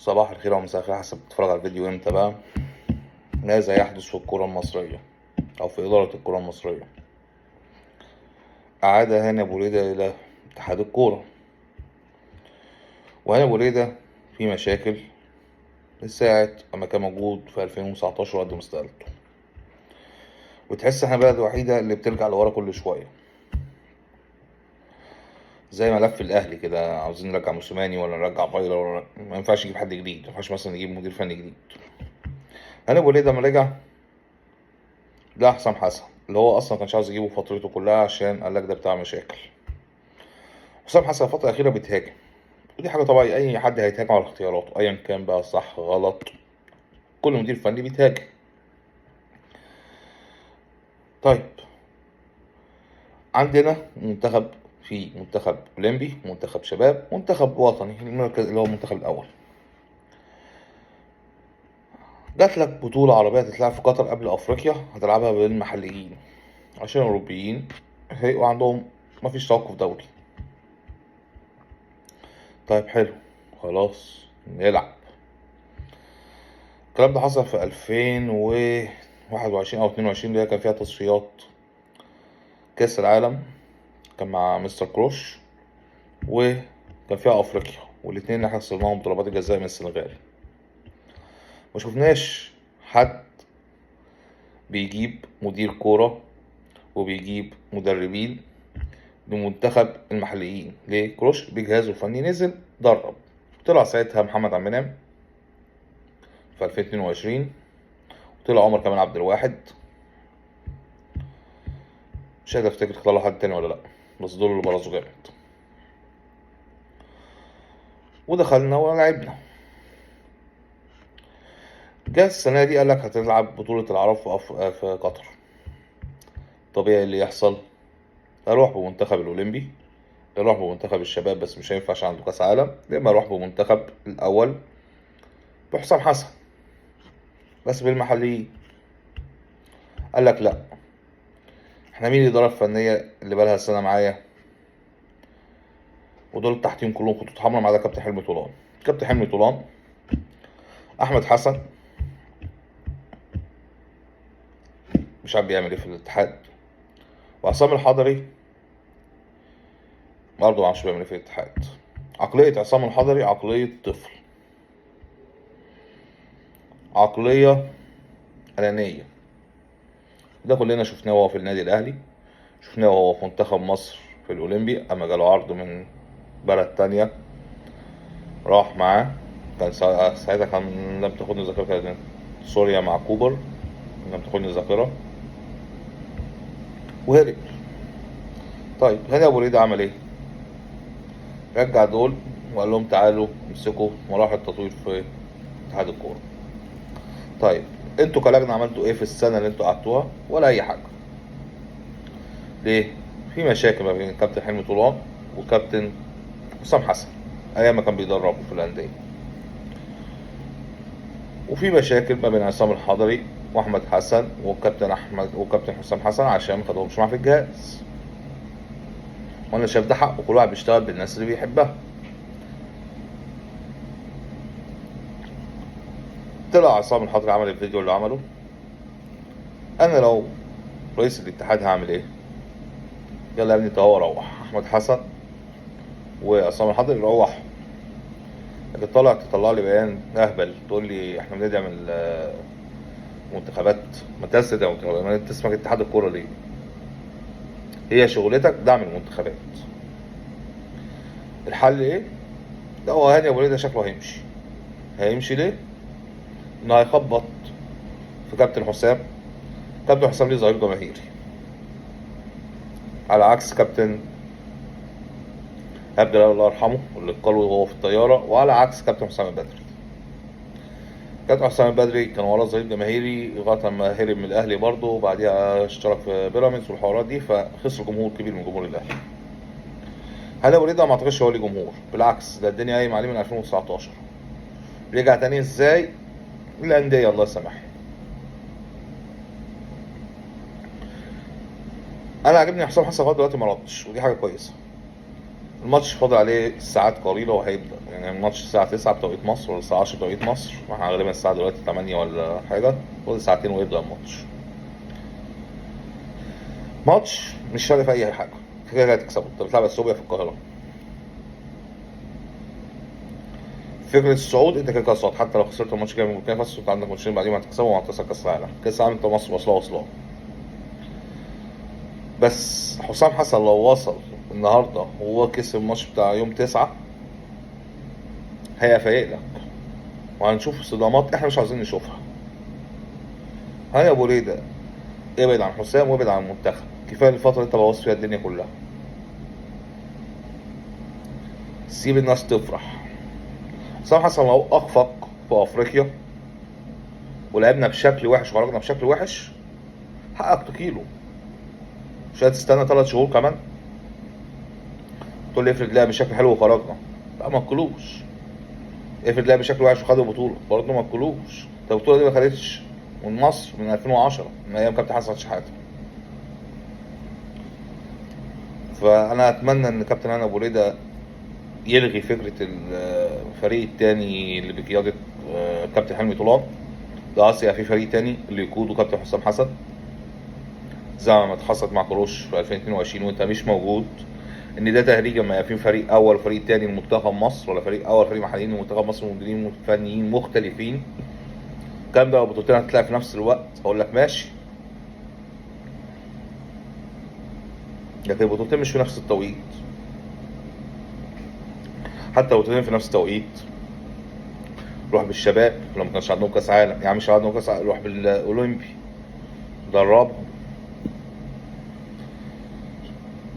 صباح الخير او مساء الخير حسب بتتفرج على الفيديو امتى بقى. ماذا يحدث في الكرة المصرية او في إدارة الكرة المصرية؟ أعاد هاني أبو ريدة إلى اتحاد الكورة، وهاني أبو ريدة في مشاكل من ساعة أما كان موجود في 2019 وقدم استقالته، وتحس احنا البلد الوحيدة اللي بترجع لورا كل شوية، زي ملف الأهلي كده، عاوزين نرجع موسيماني ولا نرجع فايلر ولا ما ينفعش نجيب حد جديد، ما ينفعش مثلا نجيب مدير فني جديد. هاني أبو ريدة لما رجع ده حسام حسن اللي هو اصلا كانش عاوز يجيبه فترته كلها عشان قال لك ده بتاع مشاكل. حسام حسن الفتره الاخيره بيتهاجم، ودي حاجه طبيعيه، اي حد هيتهاجم على اختياراته ايا كان بقى صح غلط، كل مدير فني بيتهاجم. طيب عندنا منتخب، في منتخب اولمبي، منتخب شباب، منتخب وطني، المركز اللي هو المنتخب الاول. جات لك بطوله عربيه تتلعب في قطر قبل افريقيا، هتلعبها بالمحليين عشان الاوروبيين هيبقوا عندهم مفيش توقف دولي. طيب حلو، خلاص نلعب. الكلام ده حصل في 2021 أو 22 اللي هي كان فيها تصفيات كأس العالم، كان مع مستر كروش، وكان فيها أفريقيا، والاتنين اللي احنا خسرناهم ضربات الجزاء من السنغال. ما شفناش حد بيجيب مدير كورة وبيجيب مدربين لمنتخب المحليين. ليه؟ كروش بجهازه الفني نزل درب، طلع ساعتها محمد عبد المنعم في 2022، وطلع عمر كمال عبد الواحد، مش قادر افتكر طلع حد تاني ولا لا، بس دول اللي برزوا جامد. ودخلنا ولعبنا. جه السنة دي قالك هتلعب بطولة العرب في قطر. طبيعي اللي يحصل، اروح بمنتخب الاولمبي، اروح بمنتخب الشباب بس مش هينفع عشان عنده كاس عالم، يا اما اروح بمنتخب الاول بحسام حسن بس بالمحليين. قالك لا، احنا مين الاداره الفنيه اللي بقالها سنه معايا ودول التحتيم كلهم خطوط حمراء ما عدا كابتن حلمي طولان. كابتن حلمي طولان، احمد حسن مش عارف بيعمل ايه في الاتحاد، وعصام الحضري برضه معرفش بيعمل ايه في الاتحاد. عقليه عصام الحضري عقليه طفل، عقليه انانيه. ده كلنا شفناه وهو في النادي الاهلي، شفناه وهو في منتخب مصر في الاولمبي اما جاله عرض من بلد تانية راح معاه. كان ساعتها كان لم تاخدني الذاكرة، كانت سوريا مع كوبر، لم تاخدني الذاكرة، وهرب. طيب هاني ابو ريدة عمل ايه؟ رجع دول وقال لهم تعالوا امسكوا مراحل التطوير في اتحاد الكورة. طيب انتوا كلجنة عملتوا ايه في السنة اللي انتوا قعدتوها؟ ولا اي حاجة. ليه؟ في مشاكل ما بين كابتن حلمي طولان وكابتن حسام حسن ايام ما كان بيدربوا في الانديه، وفي مشاكل ما بين عصام الحضري واحمد حسن والكابتن احمد وكابتن حسام حسن عشان ما خدهمش معاه في الجهاز. وانا شايف ده حقه، كل واحد بيشتغل بالناس اللي بيحبها. طلع عصام الحضري عمل الفيديو اللي عمله، انا لو رئيس الاتحاد هعمل ايه؟ يلا يا ابني تهوى روح احمد حسن وعصام الحضري روحوا. لكن طالع تطلع لي بيان اهبل تقول لي احنا بندعم المنتخبات، ما انت تدعم المنتخبات، ما انت اسمك اتحاد الكوره ليه؟ هي شغلتك دعم المنتخبات. الحل ايه؟ ده هو هاني ابو ريده شكله هيمشي. هيمشي ليه؟ انه هيخبط في كابتن حسام. كابتن حسام ليه ظهير جماهيري على عكس كابتن عبد الله يرحمه واللي قاله وهو في الطياره، وعلى عكس كابتن حسام البدري. كابتن حسام البدري كان وراه ظهير جماهيري لغايه ما هرب من الاهلي برضه، وبعديها اشترك في بيراميدز والحوارات دي، فخسر جمهور كبير من جمهور الاهلي. هاني ابو ريده ما اعتقدش هو ليه جمهور، بالعكس ده الدنيا قايمه عليه من 2019. رجع تاني ازاي؟ الانديه الله يسامحها. انا عاجبني حسام حسن لغايه دلوقتي ما ردش، ودي حاجه كويسه. الماتش فاضل عليه ساعات قليلة وهيبدأ، يعني الماتش الساعة 9 بتوقيت مصر ولا الساعة 10 بتوقيت مصر، واحنا غالبا الساعة دلوقتي 8 ولا حاجة. فاضل ساعتين ويبدأ الماتش. ماتش مش فارق في أي حاجة، كده كده هتكسبه. انت بتلعب اثيوبيا في القاهرة. فكرة الصعود انت كده كده صعد، حتى لو خسرت الماتش كده من بوركينا فاسو انت عندك ماتشين بعدين هتكسبهم وهتصل كأس العالم. كأس العالم انت مصر واصلة. بس حسام حسن لو وصل النهارده وهو كسب الماتش بتاع يوم 9 هي فايق لك، وهنشوف صدامات احنا مش عايزين نشوفها. هاني ابو ريده ابعد عن حسام وابعد عن المنتخب، كفايه الفتره اللي انت بوظت فيها الدنيا كلها. سيب الناس تفرح. حسام حسن لو اخفق في افريقيا ولعبنا بشكل وحش وخرجنا بشكل وحش حقك تكيله. مش هتستنى 3 شهور كمان تقول لي افرض لعب بشكل حلو وخرجنا؟ لا ما تقولوش. افرض لعب بشكل وحش وخد البطوله برضه ما تقولوش. انت البطوله دي ما خدتش من مصر من 2010 من ايام كابتن حسن شحاته. فانا اتمنى ان كابتن هاني ابو ريده يلغي فكره الفريق التاني اللي بقياده كابتن حلمي طولان. ده اصلا في فريق تاني اللي يقوده كابتن حسام حسن زي ما حصلت مع كروش في 2022 وانت مش موجود. ان ده تهريج لما يبقى في فريق اول وفريق تاني لمنتخب مصر، ولا فريق اول فريق محليين لمنتخب مصر ومديرين فنيين مختلفين. الكلام ده لو بطولتين هتتلعب في نفس الوقت اقول لك ماشي، لكن البطولتين مش في نفس التوقيت. حتى لو البطولتين في نفس التوقيت روح بالشباب لو ما كانش عندهم كاس عالم، يعني مش عندهم كاس عالم روح بالاولمبي دربهم.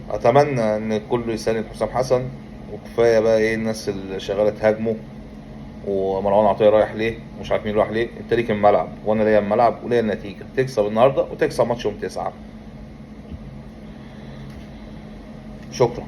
اتمنى ان كله يساند حسام حسن، وكفايه بقى ايه الناس اللي شغاله تهاجمه ومروان عطيه رايح ليه ومش عارف مين رايح ليه. انت ليك الملعب وانا ليا الملعب وليا النتيجه، تكسب النهارده وتكسب ماتش يوم 9. شكرا.